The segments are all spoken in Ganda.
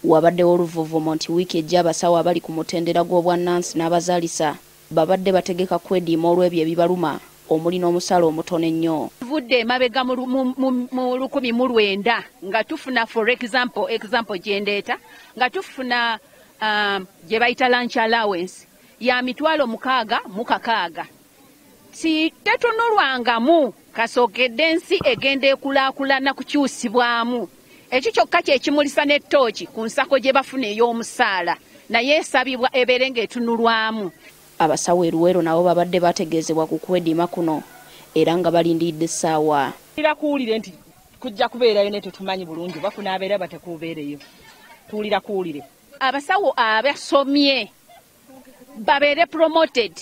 Wabaddewo oluvuvumo nti wiiki ejja abasawo abali ku mutendera gw'obwannansi n'abazaalisa babadde bategeka kwediima olw'ebyo ebibaluma omuli n'omusaala omutono ennyo. Tuvudde emabega mu 1900 nga tufuna for example gyendeeta nga tufuna gye bayita lunch allowance ya $600. Si tetunulwangamu kasookedde ensi egenda ekulaakulana kukyusibwamu. Ekyo kyokka kye kimulisa n'ettooki ku nsako gye bafuna ey'omusaala naye esabibwa ebeere ng'etunulwamu. Abasawo Luweero nabo babadde bategeezebwa ku kwediima kuno era nga balindiridde essaawa. Tuwulira kuwulire nti kujja kubeerayo ne tetumanyi bulungi oba kunaabeera batekubeereyo. Tuwulira kuwulire. Abasawo abasomye babeere promoted.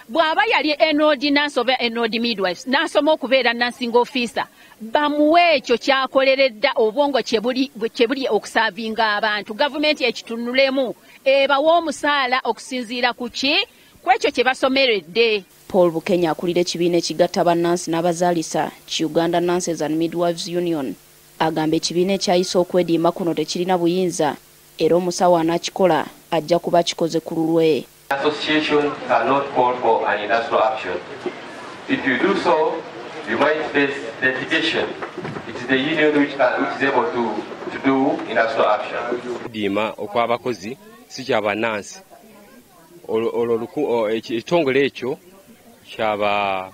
Bw'aba yali NOD nurse oba NOD midwives n'asoma okubeera nursing officer bamuwe ekyo kyakoleredda obwongo kye buli okusaavinga abantu. Gavumenti ekitunulemu ebawa omusaala okusinziira ku ki kwekyo kye basomeredde. Paul Bukenya akulira ekibiina ekigatta bannansi n'abazaalisa Uganda Nurses and Midwives Union agamba ekibiina ekyayisa okwediima kuno tekirina buyinza era omusawo anakikola ajja kuba kikoze ku lulwe. Association cannot call for an industrial action. If you do so, you might face litigation. It is the union which is able to do industrial action. Dima okwabakozi si kyabannansi. Ekitongole ekyo kyaba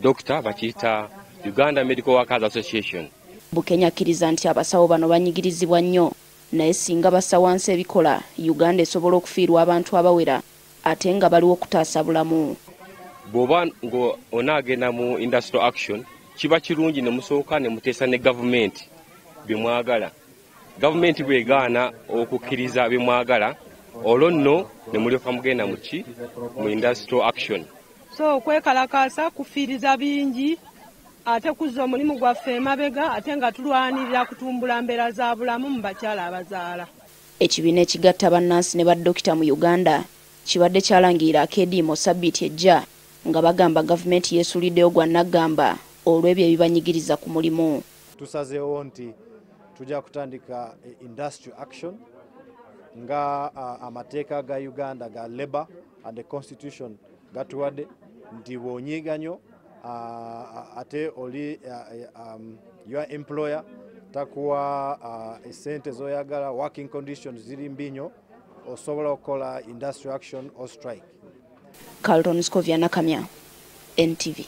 doctor bakiyita Uganda Medical Workers Association. Bukenya akkiriza nti abasawo bano banyigirizibwa nnyo naye singa basawansi ebikola Uganda esobola okufiirwa abantu abawera ate nga baliwo okutaasa bulamu. Bw'oba onaagenda mu industrial action kiba kirungi ne musooka ne muteesa ne gavumenti bye mwagala. Gavumenti bw'egaana okukkiriza bye mwagala olwo nno ne mulyoka mugenda mu industrial action. So kwekalakaasa kufiiriza bingi ate kuzza omulimu gwaffe emabega ate nga tulwanirira kutumbula mbeera za bulamu mu bakyala abazaala. Ekibiina ekigatta bannansi ne baddokita mu Uganda kibadde kyalangirira akeediimo ssabbiiti ejja nga bagamba gavumenti yeesuliddeyo gwa naggamba olw'ebyo ebibanyigiriza ku mulimu. Tusazeewo nti tujja kutandika industrial action nga amateeka ga Uganda ga Labour and the Constitution gatuwadde nti bw'onyiiganyo ate oli your employer takuwa esente zoyagala working conditions ziri mbinyo osobola okukola industrial action or strike. Carlton Scovia Nakamya, NTV.